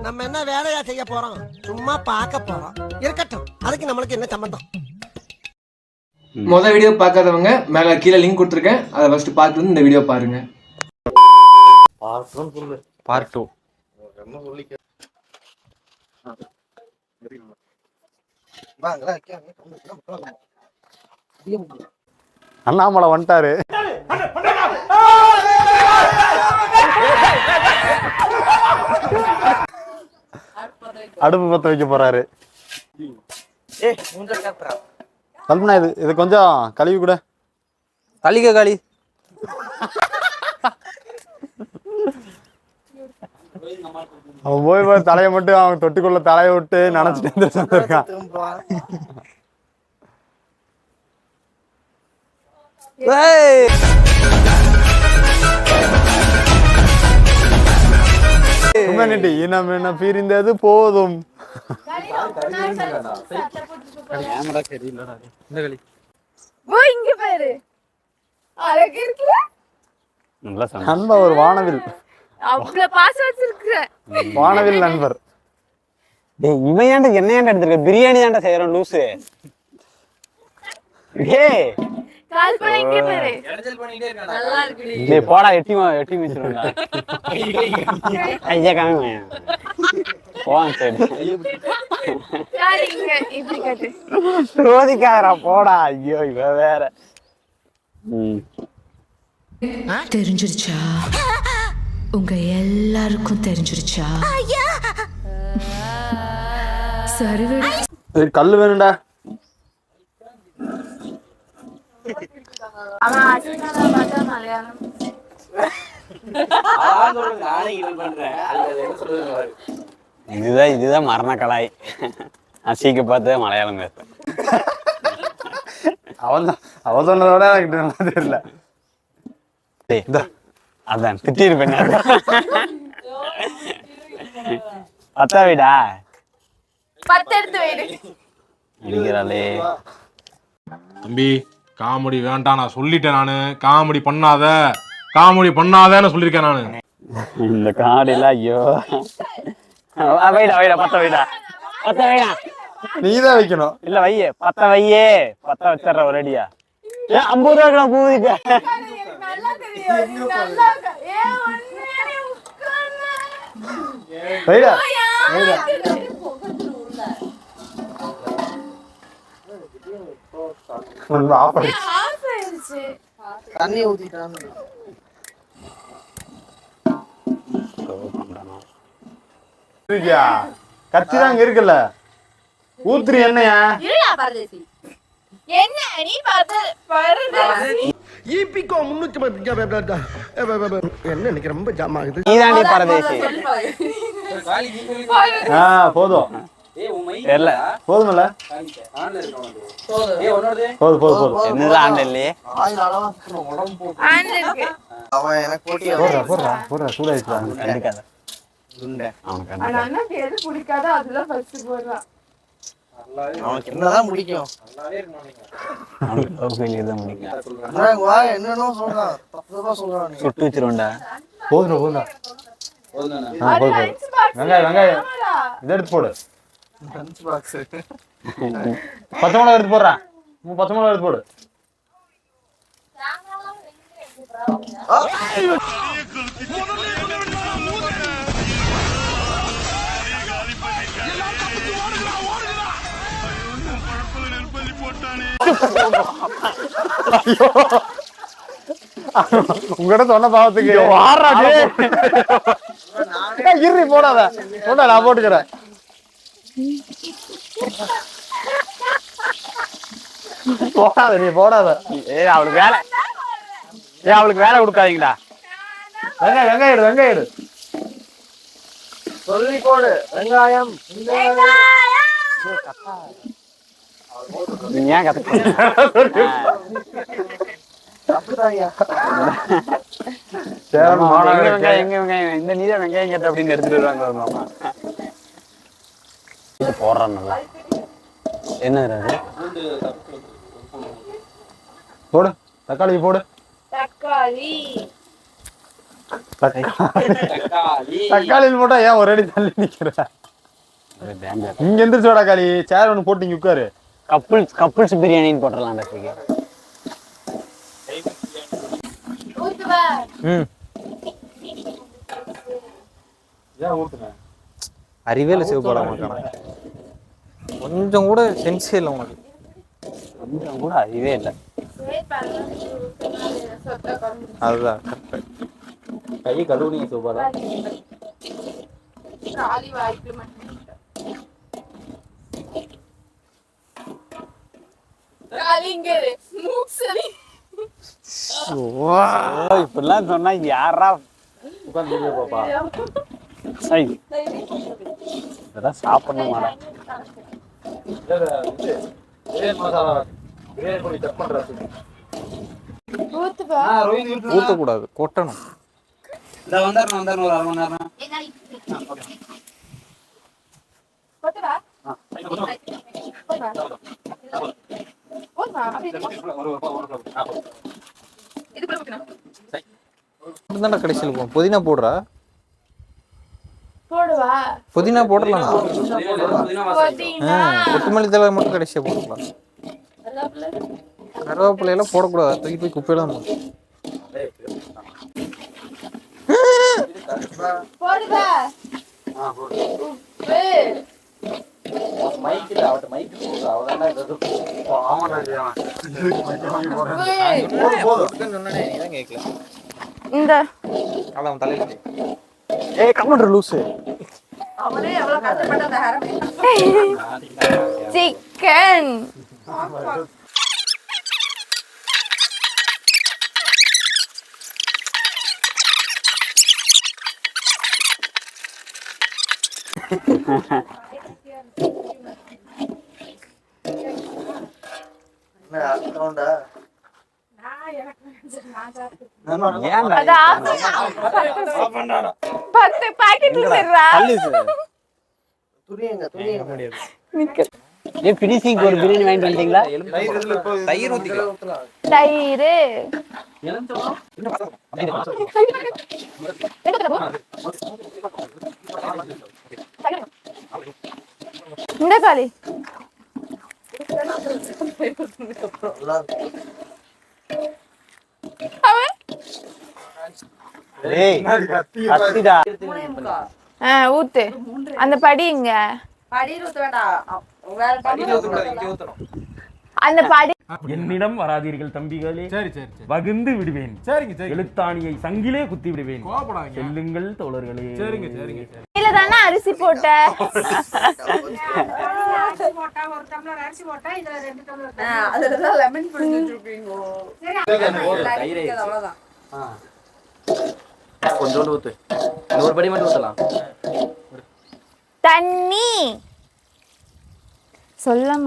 நம்ம என்ன வேலையா செய்ய போறோம்? சும்மா பார்க்க போறோம். இருக்கட்டும், அதுக்கு நம்மளுக்கு என்ன சம்பந்தம்? வீடியோ பார்க்காதவங்க மேல கீழே லிங்க் கொடுத்துருக்கேன், அதை ஃபர்ஸ்ட் பார்த்து வந்து இந்த வீடியோ பாருங்க. பார்ட் 2 அண்ணாமலை வந்துட்டாரு. அடுப்பு பத்த வைக்க போறாரு. கல்பனா இது கொஞ்சம் கழுவி கூட. களிக்க களி அவன் போய் தலையை மட்டும் அவன் தொட்டிக்குள்ள தலையை விட்டு நினைச்சிட்டு இருக்கான். இனம் என்ன பிரிந்தது போதும். நண்பர் ஒரு வானவில், வானவில் நண்பர். இவன் ஏன்டா என்ன ஏன்டா எடுத்துருக்க? பிரியாணி தான்டா செய்யறோம் லூசு. போடா எட்டி வச்சிருவாங்க. ஐயா காமி ரோதிக்காரா போடா. ஐயோ இவ வேற. தெரிஞ்சிருச்சா? உங்க எல்லாருக்கும் தெரிஞ்சிருச்சா? சரி விடு. கல்லு வேணும்டா. இதுதான் மரண கலாய். அசிக்க பார்த்து மலையாளம் பேச. அவன் சொன்னதோட எனக்கு நல்லா தெரியல. அதான் திட்டிருப்பேன். பத்தா வீடா அடிக்கிறாளே. தம்பி காமெடி வேண்டாம், நான் சொல்லிட்டேன். நானு காமெடி பண்ணாதன்னு சொல்லியிருக்கேன் நானு. இந்த காடில ஐயோ வைடா பத்த வைடா நீதான் வைக்கணும். இல்ல வையே பத்த வச்சிடற ஒரு அடியா. 50 ரூபா பூவிக்க. வைடா தண்ணி ஊத்திட்டான். கட்சி தான் இருக்குல்ல, ஊத்துரு என்னையா? என்ன நீ பார்த்து ஈபிகோ 310 என்ன இன்னைக்கு ரொம்ப ஜாம் ஆகுது. நீதாண்டி பரதேசி. போதும் தெரியல போதும்ல. போதும் என்னது ஆண்ட இல்லையே. அவன் எனக்கு போட்டியா போடுறா சூடாயிடுச்சு. கண்டிக்காத அவனுக்கு எது பிடிக்காதோ அதெல்லாம் ஃபர்ஸ்ட் போடுறான். அவனுக்கு என்னதான் பிடிக்கும்? என்னன்னு சொல்றான், சுட்டு வச்சிருவோண்டா. போதும் வெங்காயம் இதை எடுத்து போடு. பச்சை மிளகா எடுத்து போடுறான். பச்சை மிளகா எடுத்து போடு. உங்ககிட்ட சொன்ன பாவத்துக்கு இரு போடாத. நான் போட்டுக்கிறேன். போடாத நீ போடாத. அவளுக்கு வேலை அவளுக்கு வேலை கொடுக்காதீங்களா. வெங்காயம் எடு. சொல்லி போடு. வெங்காயம் நீ ஏன் கத்த வெங்காயம் இந்த நீதான் வெங்காயம் கேட்ட அப்படின்னு எடுத்துட்டு வருவாங்க. போடுறான் நல்லா. என்ன போடு தக்காளி போடு. தக்காளி தக்காளியில் போட்டா ஏன் ஒரு அடி தள்ளி நிக்கிற? இங்க எந்திரிச்சு வாடா காளி, சேர் ஒண்ணு போட்டு இங்க உட்காரு. கப்புள்ஸ் பிரியாணின்னு போட்டுடலாம் ரசிக்கு. அறிவேல சிவபாடா மாட்டானா? கொஞ்சம் கூட சென்ஸே இல்லை உனக்கு. கொஞ்சம் கூட அறிவே இல்லை. அதுதான் கரெக்ட். கை கழுவுனீங்க சிவபாடா? இப்படிலாம் சொன்னா யாரா உட்காந்து பாப்பா. இதெல்லாம் சாப்பிடணுமாடா? ஊத்தக்கூடாது, கொட்டணும். வந்தாரு ஒரு 1/2 மணி நேரம். கடைசியில் போ புதினா போடுறா. போடுவா புதினா போடலாம். கொத்தமல்லி தழை மட்டும் கடைசியா போடலாம். கருவேப்பிலையெல்லாம் போடக்கூடாது, தூக்கி போய் குப்பையெல்லாம் போடுவா இந்த அவன் தலையில லூசு. சிக்கன் பினிஷிங் ஒரு பிரியாணி வாங்கிட்டு வந்துட்டீங்களா? தயிர் ஊத்திக்கலாம். தயிர் இந்த காலி ஊத்து அந்த படி இங்க அந்த படி. என்னிடம் வராதீர்கள் தம்பிகளே, சரி சரி சரி வகுந்து விடுவேன். சரிங்க சரி. எழுத்தாணியை சங்கிலே குத்தி விடுவேன். கோபப்படாதீங்க. செல்லுங்கள் தோழர்களே. சரிங்க சரிங்க சரி. கீழ தானே அரிசி போட்ட. கொஞ்சோண்டு ஊத்து. ஒரு படி மட்டும் ஊத்தலாம். தண்ணி சொல்லாம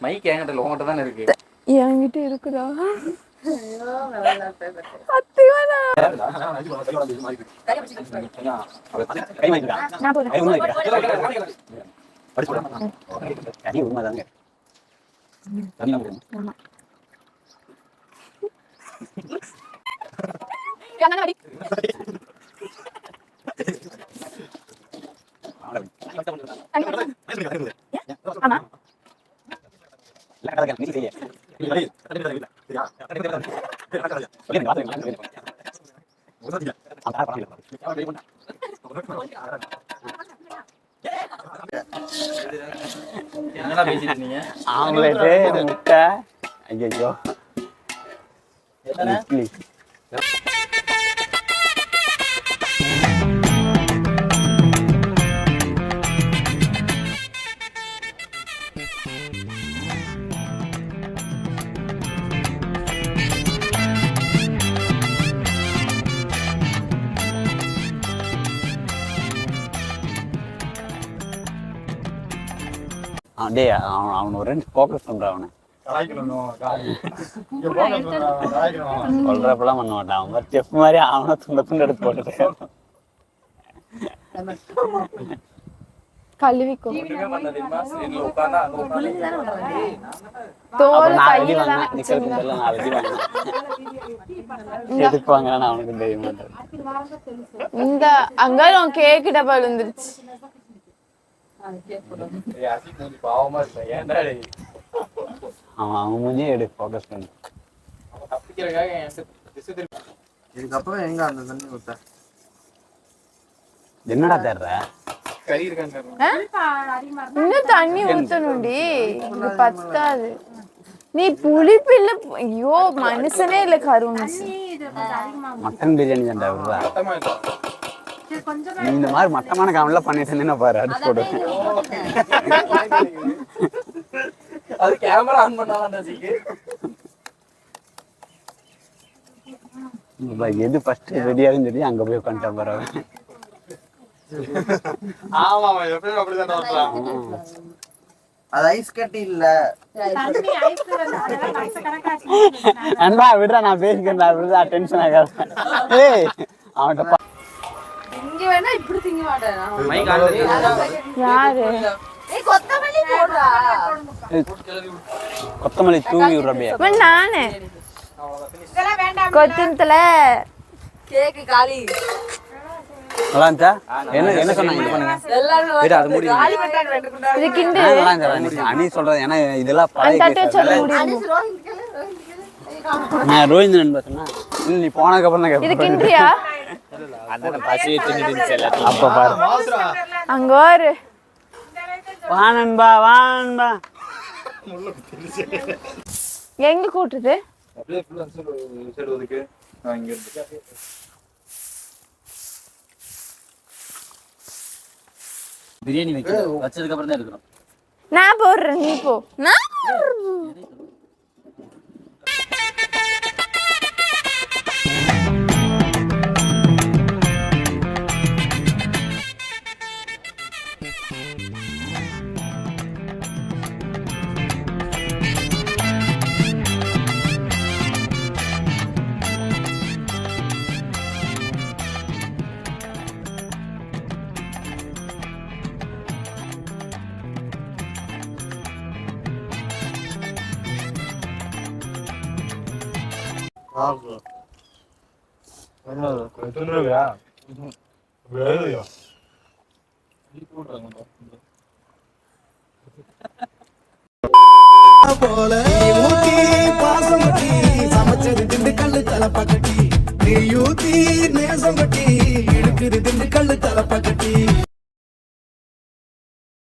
மைக் என்கிட்ட இல்ல, உங்ககிட்ட தானே இருக்கு. என்கிட்ட இருக்குதா? ஆம்லெட் முட்டை. ஐயோ டேய் அவன் ஒரு ரெண்டு ஃபோக்கஸ் பண்றான். அவனை சொல்றப்பெல்லாம் பண்ண மாட்டான். அவன் செஃப் மாதிரி அவனை துண்ட துண்டு எடுத்து போட்டுட்டு கழுவிக்கோ தோல் கையில தானே எதுக்கு வாங்கினா அவனுக்கு தெரிய மாட்டேன். இந்த அங்க கேக் டப்பா விழுந்துருச்சு. அவன் மூஞ்சியே எடு ஃபோக்கஸ் பண்ணு. இதுக்கப்புறம் எங்க அந்த தண்ணி ஊத்த என்னடா தேடுற? இன்னும் தண்ணி ஊத்தணும்டி, இது பத்தாது. நீ புளிப்பில்ல, ஐயோ மனுஷனே இல்ல கருண். மட்டன் பிரியாணி தான்டா விடுறா. நீ இந்த மாதிரி மட்டமான காமெடிலாம் பண்ணிட்டு இருந்தேன்னா பாரு அடிச்சு போடுவேன். அது கேமரா ஆன் பண்ணாதான் எது ஃபர்ஸ்ட் ரெடியாகுன்னு சொல்லி அங்க போய் உட்காந்துட்டா பாரு. ஆமா எப்பயும் அப்படிதான். அது ஐஸ் கட்டி இல்ல. அன்பா விடுறா, நான் பேசிக்கிறேன் விடுறா, டென்ஷன் ஆகாத. ஏய் அவன்கிட்ட இங்க வேணா இப்படி திங்க மாட்டேன். யாரு கொத்தமல்லி தூவி விடுறபியா நானே கொத்தினத்துல கேக்கு காலி. நல்லா இருந்துச்சா? என்ன என்ன சொன்னாங்க? இது பண்ணுங்க. விடு, அது முடியும். இது கிண்டு நல்லா இருந்துச்சு. அனி சொல்றது ஏன்னா இதெல்லாம் பழைய தட்டை கேஸ். சொல்ல முடியும். நான் ரோஹிந்தன் பார்த்தேன்னா இல்ல நீ போனதுக்கு அப்புறம் தான் இது கேட்பேன். கிண்டியா? அப்ப பாரு அங்க ஒரு வானன்பா வானன்பா எங்க கூட்டுது? பிரியாணி வச்சதுக்கு அப்புறம் தான் எடுக்கணும். நான் போடுறேன், நீ போ. நான் போடுறேன். போல பாசம் கட்டி சமைச்சது திண்டுக்கல்லு தலப்பக்கட்டி நீ யூத்தி நேசம் கட்டி இழுக்குது திண்டுக்கல்லு தலப்பக்கட்டி